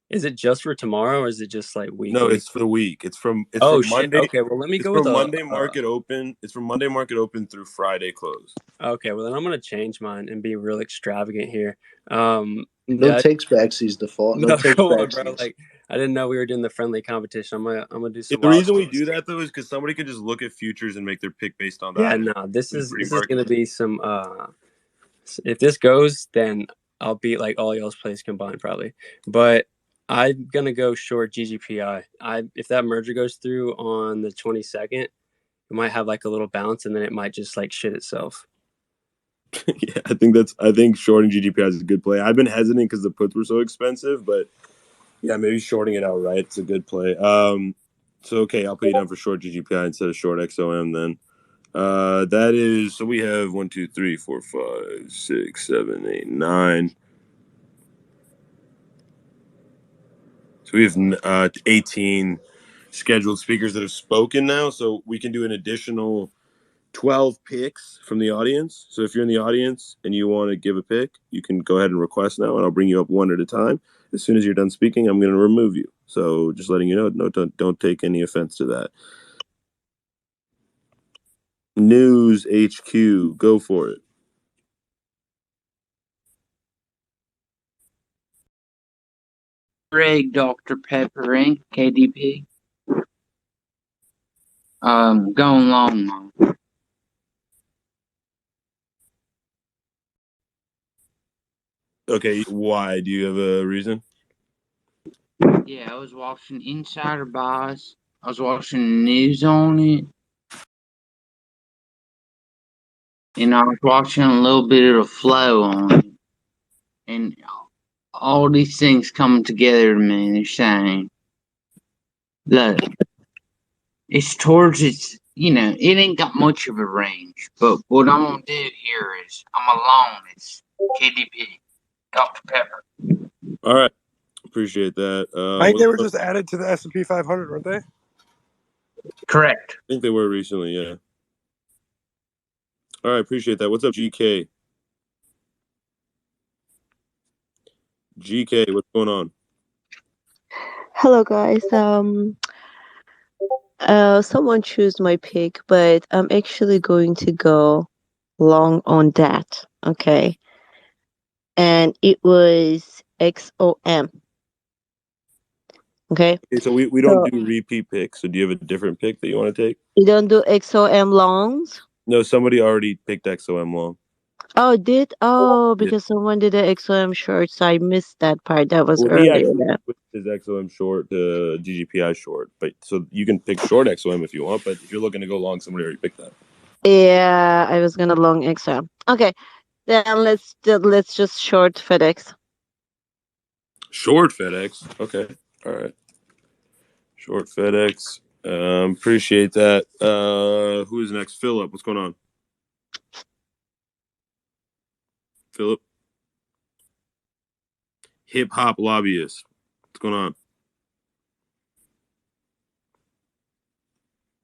is it just for tomorrow or is it just like weekly? No, it's for the week. It's from shit. Monday. Okay, well let me go from with Monday market open. It's from Monday market open through Friday close. Okay, well then I'm gonna change mine and be real extravagant here. No takes backsies default. No takes come on, backsies. bro. Like I didn't know we were doing the friendly competition. I'm gonna do some. The reason we do that though is because somebody could just look at futures and make their pick based on that. Yeah, no, this is gonna be some. If this goes, then I'll beat like all y'all's plays combined probably. But I'm gonna go short GGPI. If that merger goes through on the 22nd, it might have like a little bounce and then it might just like shit itself. Yeah, I think shorting GGPI is a good play. I've been hesitant because the puts were so expensive, but yeah, maybe shorting it outright. It's a good play. So okay, I'll put you down for short GGPI instead of short XOM then. That is, so we have 1, 2, 3, 4, 5, 6, 7, 8, 9. So we have 18 scheduled speakers that have spoken now. So we can do an additional 12 picks from the audience. So if you're in the audience and you want to give a pick, you can go ahead and request now, and I'll bring you up one at a time. As soon as you're done speaking, I'm going to remove you. So just letting you know, don't take any offense to that. News HQ, go for it. Greg, Dr. Peppering, KDP. Going long. Okay, why? Do you have a reason? Yeah, I was watching Insider Buys. I was watching the news on it. And I was watching a little bit of the flow on it. And all these things coming together to me, they're saying, look, it's towards its, it ain't got much of a range. But what I'm going to do here is, I'm alone. It's KDP, Dr. Pepper. All right. Appreciate that. I think they were just added to the S&P 500, weren't they? Correct. I think they were recently, yeah. All right, appreciate that. What's up, GK? GK, what's going on? Hello guys. Someone choose my pick, but I'm actually going to go long on that. Okay. And it was XOM. Okay. So we don't do repeat picks. So do you have a different pick that you want to take? You don't do XOM longs? No, somebody already picked XOM long. Oh, because someone did an XOM short, so I missed that part. That was He earlier. actually switched his XOM short to GGPI short, but so you can pick short XOM if you want. But if you're looking to go long, somebody already picked that. Yeah, I was gonna long XOM. Okay, then let's just short FedEx. Short FedEx. Okay. All right. Short FedEx. Appreciate that. Who is next? Philip. What's going on? Philip. Hip hop lobbyist. What's going on?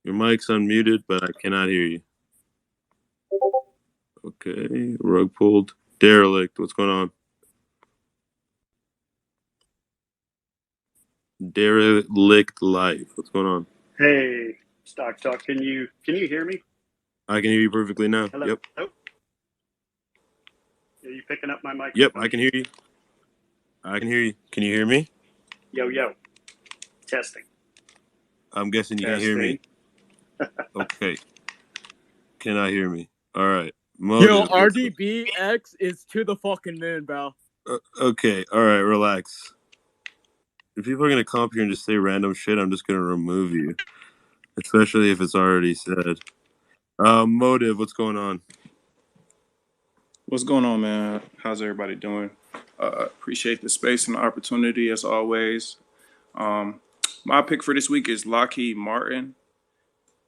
Your mic's unmuted, but I cannot hear you. Okay. Rug pulled. Derelict. What's going on? Derelict Life. What's going on? Hey, Stock Talk. Can you hear me? I can hear you perfectly now. Hello. Yep. Hello. Are you picking up my microphone? Yep, I can hear you. I can hear you. Can you hear me? Yo, yo. Testing. I'm guessing you can't hear me. Okay. Cannot hear me. All right. Yo, Motive. RDBX is to the fucking moon, bro. Okay. All right. Relax. If people are going to come up here and just say random shit, I'm just going to remove you. Especially if it's already said. Motive, what's going on? What's going on, man? How's everybody doing? Appreciate the space and the opportunity as always. My pick for this week is Lockheed Martin.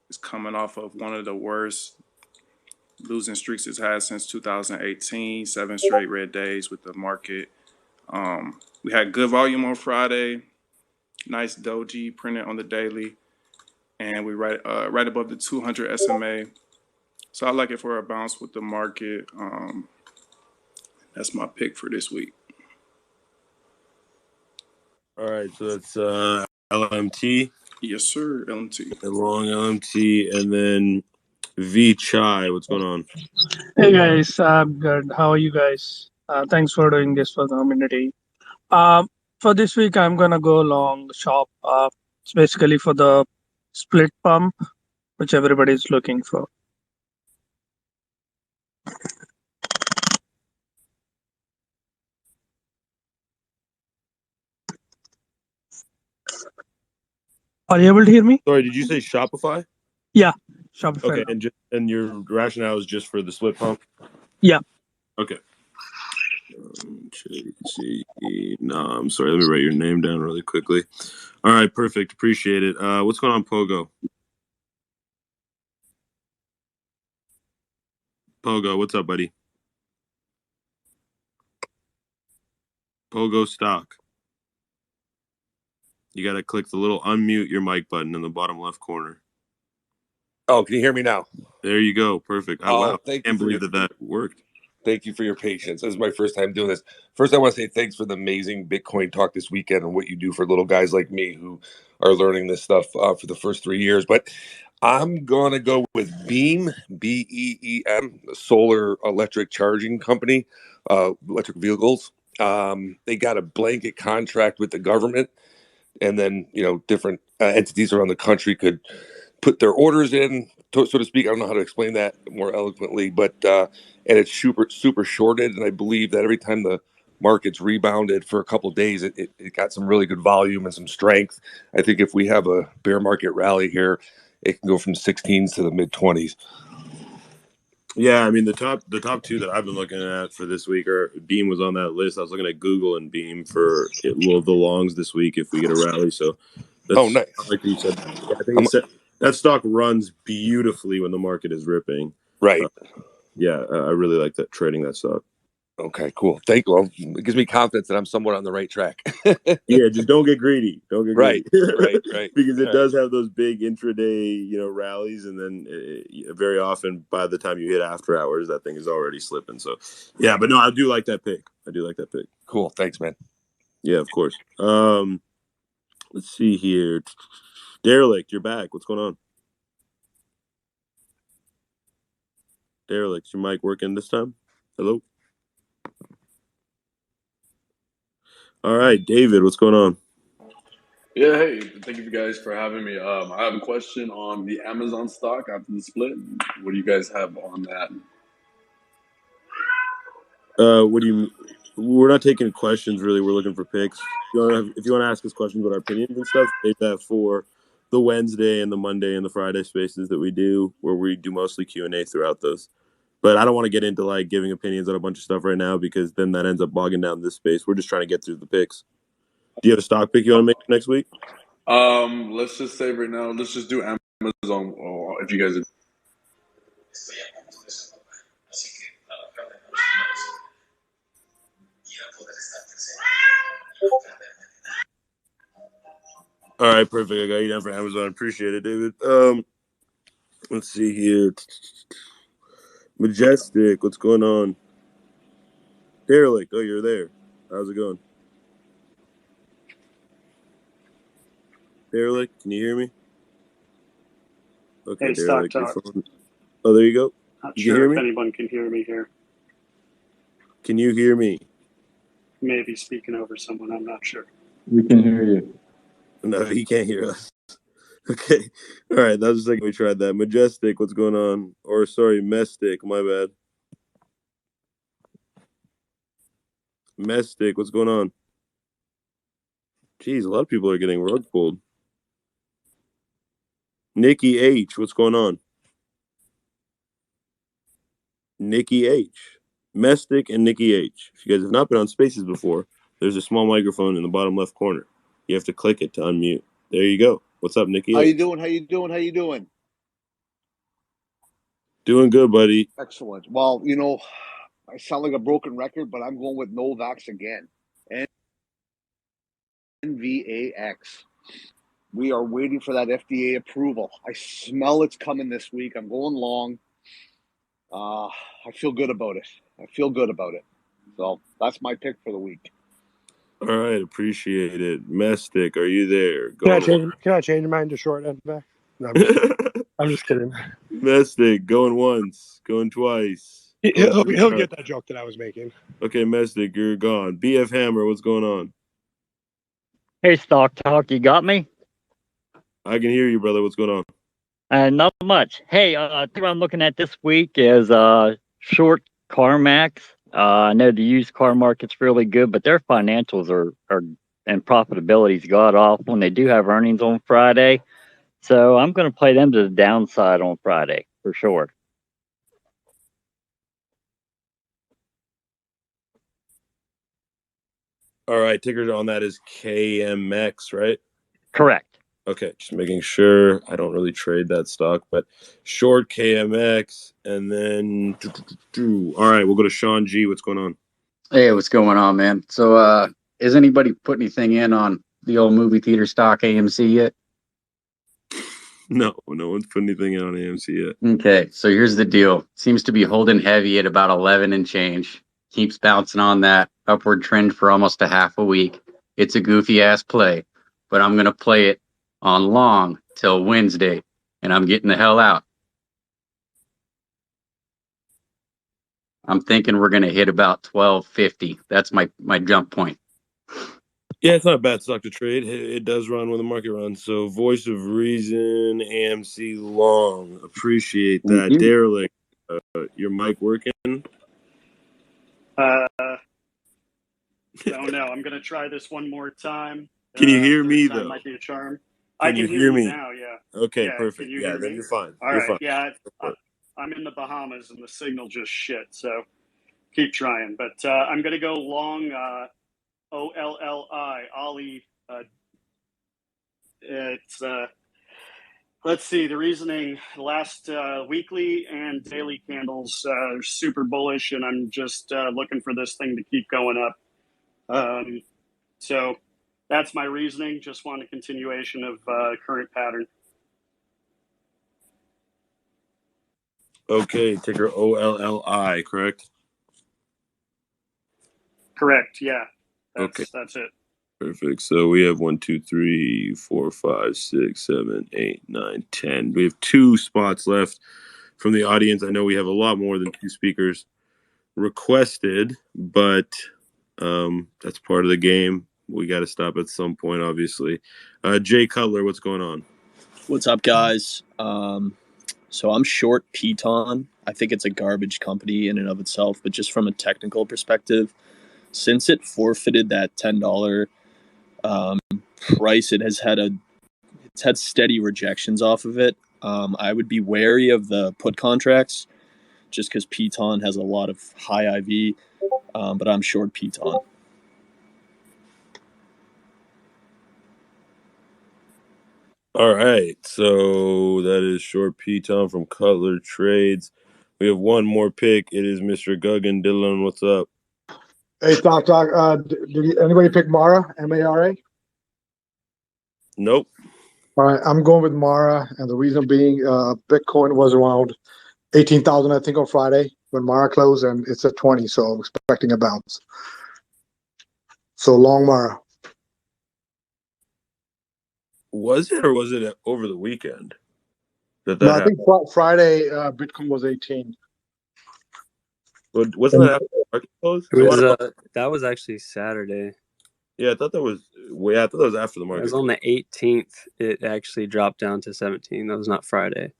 It's coming off of one of the worst losing streaks it's had since 2018, 7 straight red days with the market. We had good volume on Friday, nice doji printed on the daily, and we right above the 200 SMA. So I like it for a bounce with the market. That's my pick for this week. All right, so that's LMT. Yes, sir. LMT. The long LMT, and then V Chai. What's going on? Hey guys, I'm good. How are you guys? Thanks for doing this for the community. For this week, I'm gonna go long shop. It's basically for the split pump, which everybody's looking for. Are you able to hear me? Sorry, did you say Shopify? Yeah, Shopify. Okay, and your rationale is just for the split pump? Yeah. Okay. JC. No, I'm sorry. Let me write your name down really quickly. All right, perfect. Appreciate it. What's going on, Pogo? Pogo, what's up, buddy? Pogo stock. You got to click the little unmute your mic button in the bottom left corner. Oh, can you hear me now? There you go. Perfect. Oh, Wow. thank you. Can't believe that worked. Thank you for your patience. This is my first time doing this. First, I want to say thanks for the amazing Bitcoin talk this weekend and what you do for little guys like me who are learning this stuff for the first 3 years. But I'm going to go with Beam, BEEM, solar electric charging company, electric vehicles. They got a blanket contract with the government, and then, different entities around the country could put their orders in, so to speak. I don't know how to explain that more eloquently, but and it's super shorted, and I believe that every time the market's rebounded for a couple of days, it got some really good volume and some strength. I think if we have a bear market rally here, it can go from 16s to the mid 20s. Yeah, I mean the top two that I've been looking at for this week are Beam was on that list. I was looking at Google and Beam for the longs this week if we get a rally. So that's nice. Like you said, yeah, I think that stock runs beautifully when the market is ripping. Right. Yeah, I really like that trading that stock. Okay, cool. Thank you. Well, it gives me confidence that I'm somewhat on the right track. Yeah, just don't get greedy. Don't get Right, greedy. right. Because it All does have those big intraday, rallies, and then very often by the time you hit after hours, that thing is already slipping. So, yeah, but no, I do like that pick. Cool. Thanks, man. Yeah, of course. Let's see here. Derelict, you're back. What's going on? Derelict, your mic working this time? Hello? All right, David, what's going on? Yeah, hey, thank you guys for having me. I have a question on the Amazon stock after the split. What do you guys have on that? What do you? We're not taking questions really. We're looking for picks. If you want to ask us questions about our opinions and stuff, save that for the Wednesday and the Monday and the Friday spaces that we do, where we do mostly Q&A throughout those. But I don't want to get into like giving opinions on a bunch of stuff right now because then that ends up bogging down this space. We're just trying to get through the picks. Do you have a stock pick you want to make next week? Let's just say right now, let's just do Amazon. If you guys. All right, perfect. I got you down for Amazon. Appreciate it, David. Let's see here. Majestic, what's going on? Derelict, oh, you're there. How's it going? Derelict, can you hear me? Okay, Hey, Derelict, Stock your Talk. phone. Oh, there you go. Not You can hear sure if me? anyone can hear me here. Can you hear me? Maybe speaking over someone. I'm not sure. We can hear you. No, he can't hear us. Okay. All right. That was the second we tried that. Majestic, what's going on? Or sorry, Mestic, my bad. Mestic, what's going on? Jeez, a lot of people are getting rug pulled. Nikki H, what's going on? Nikki H. Mestic and Nikki H. If you guys have not been on Spaces before, there's a small microphone in the bottom left corner. You have to click it to unmute. There you go. What's up, Nikki How you H? doing? How you doing? How you doing? Doing good, buddy. Excellent. Well, you know, I sound like a broken record, but I'm going with Novavax again. NVAX. We are waiting for that FDA approval. I smell it's coming this week. I'm going long. I feel good about it. So that's my pick for the week. All right, appreciate it. Mestic, are you there? Can I change mine to short and back? No, I'm just kidding. Mestic, going once, going twice. He'll get that joke that I was making. Okay, Mestic, you're gone. BF Hammer, what's going on? Hey, Stock Talk, you got me? I can hear you, brother. What's going on? Not much. Hey, what I'm looking at this week is short CarMax. I know the used car market's really good, but their financials are and profitability's god awful when they do have earnings on Friday. So I'm going to play them to the downside on Friday for sure. All right, ticker on that is KMX, right? Correct. Okay, just making sure. I don't really trade that stock, but short KMX, and then all right, we'll go to Sean G. What's going on? Hey, what's going on, man? So, has anybody put anything in on the old movie theater stock AMC yet? No one's put anything in on AMC yet. Okay, so here's the deal. Seems to be holding heavy at about 11 and change. Keeps bouncing on that upward trend for almost a half a week. It's a goofy ass play, but I'm going to play it on long till Wednesday, and I'm getting the hell out. I'm thinking we're going to hit about 1250. That's my jump point. Yeah, it's not a bad stock to trade. It does run when the market runs. So, Voice of Reason, AMC long. Appreciate that. Thank you. Derelict, your mic working? Don't know. I'm going to try this one more time. Can you hear Third me, time though? might be a charm. Can I can you hear hear you me? now, yeah. Okay, Yeah, perfect. can you Yeah, hear then me? you're fine. All You're right, fine. yeah. I'm in the Bahamas and the signal just shit, so keep trying. But I'm going to go long OLLI, Ollie. It's let's see, the reasoning last weekly and daily candles are super bullish, and I'm just looking for this thing to keep going up. So that's my reasoning. Just want a continuation of current pattern. Okay, ticker OLLI, correct? Correct, yeah. Okay. That's it. Perfect. So we have 1, 2, 3, 4, 5, 6, 7, 8, 9, 10. We have 2 spots left from the audience. I know we have a lot more than 2 speakers requested, but that's part of the game. We got to stop at some point, obviously. Jay Cutler, what's going on? What's up, guys? So I'm short Piton. I think it's a garbage company in and of itself, but just from a technical perspective, since it forfeited that $10 price, it's had steady rejections off of it. I would be wary of the put contracts just because Piton has a lot of high IV, but I'm short Piton. All right, so that is short Piton from Cutler Trades. We have one more pick. It is Mr. Guggen. Dylan, what's up? Hey, Stock Talk. Did anybody pick Mara, M-A-R-A? Nope. All right, I'm going with Mara, and the reason being Bitcoin was around 18,000, I think, on Friday when Mara closed, and it's at 20, so I'm expecting a bounce. So long Mara. Was it or was it over the weekend? that No, I happened? think Friday Bitcoin was 18. But wasn't that after the market close? It was that was actually Saturday. Yeah, I thought that was. Well, yeah, I thought that was after the It market. was on the 18th. It actually dropped down to 17. That was not Friday.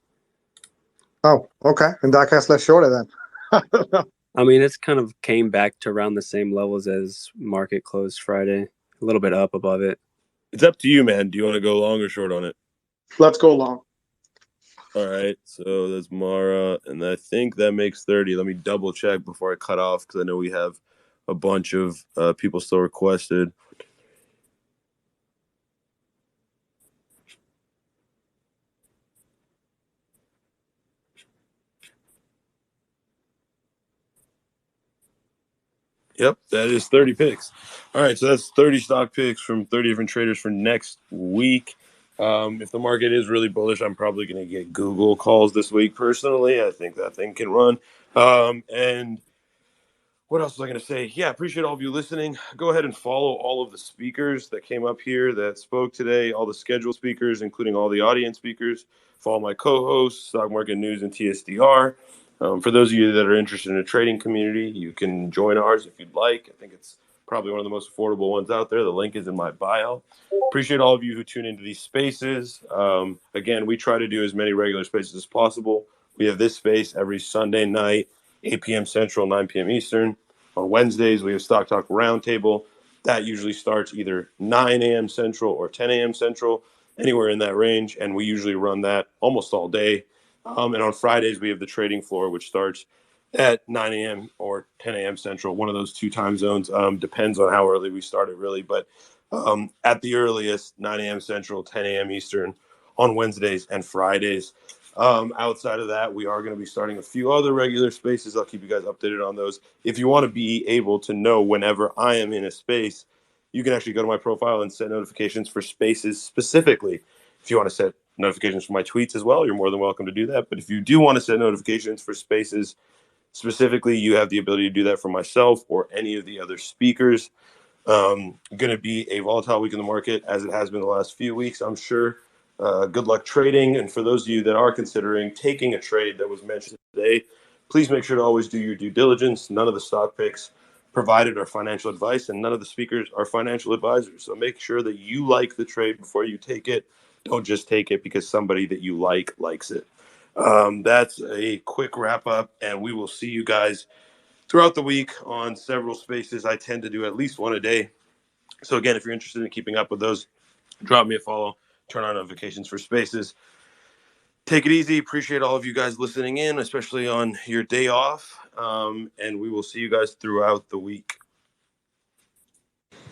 Oh, okay. In that case, let's short it then. I mean, it's kind of came back to around the same levels as market closed Friday, a little bit up above it. It's up to you, man. Do you want to go long or short on it? Let's go long. All right, so that's Mara, and I think that makes 30. Let me double check before I cut off because I know we have a bunch of people still requested. Yep, that is 30 picks. All right, so that's 30 stock picks from 30 different traders for next week. If the market is really bullish, I'm probably going to get Google calls this week personally. I think that thing can run. And what else was I going to say? Yeah, appreciate all of you listening. Go ahead and follow all of the speakers that came up here that spoke today, all the scheduled speakers, including all the audience speakers. Follow my co-hosts, Stock Market News and TSDR. For those of you that are interested in a trading community, you can join ours if you'd like. I think it's probably one of the most affordable ones out there. The link is in my bio. Appreciate all of you who tune into these spaces. Again, we try to do as many regular spaces as possible. We have this space every Sunday night, 8 p.m. Central, 9 p.m. Eastern. On Wednesdays, we have Stock Talk Roundtable. That usually starts either 9 a.m. Central or 10 a.m. Central, anywhere in that range. And we usually run that almost all day. And on Fridays, we have the trading floor, which starts at 9 a.m. or 10 a.m. Central, one of those two time zones. Depends on how early we started, really. But at the earliest, 9 a.m. Central, 10 a.m. Eastern on Wednesdays and Fridays. Outside of that, we are going to be starting a few other regular spaces. I'll keep you guys updated on those. If you want to be able to know whenever I am in a space, you can actually go to my profile and set notifications for spaces specifically. If you want to set notifications for my tweets as well, you're more than welcome to do that. But if you do want to set notifications for spaces specifically, you have the ability to do that for myself or any of the other speakers. Going to be a volatile week in the market, as it has been the last few weeks, I'm sure. Good luck trading. And for those of you that are considering taking a trade that was mentioned today, please make sure to always do your due diligence. None of the stock picks provided are financial advice, and none of the speakers are financial advisors. So make sure that you like the trade before you take it. Don't just take it because somebody that you like likes it. That's a quick wrap up, and we will see you guys throughout the week on several spaces. I tend to do at least one a day. So again, if you're interested in keeping up with those, drop me a follow, turn on notifications for spaces. Take it easy. Appreciate all of you guys listening in, especially on your day off. And we will see you guys throughout the week.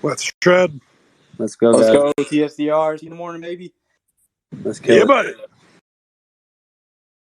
Let's shred. Let's go, Let's guys. go, TSDR. See you in the morning, baby. Let's kill it. Buddy.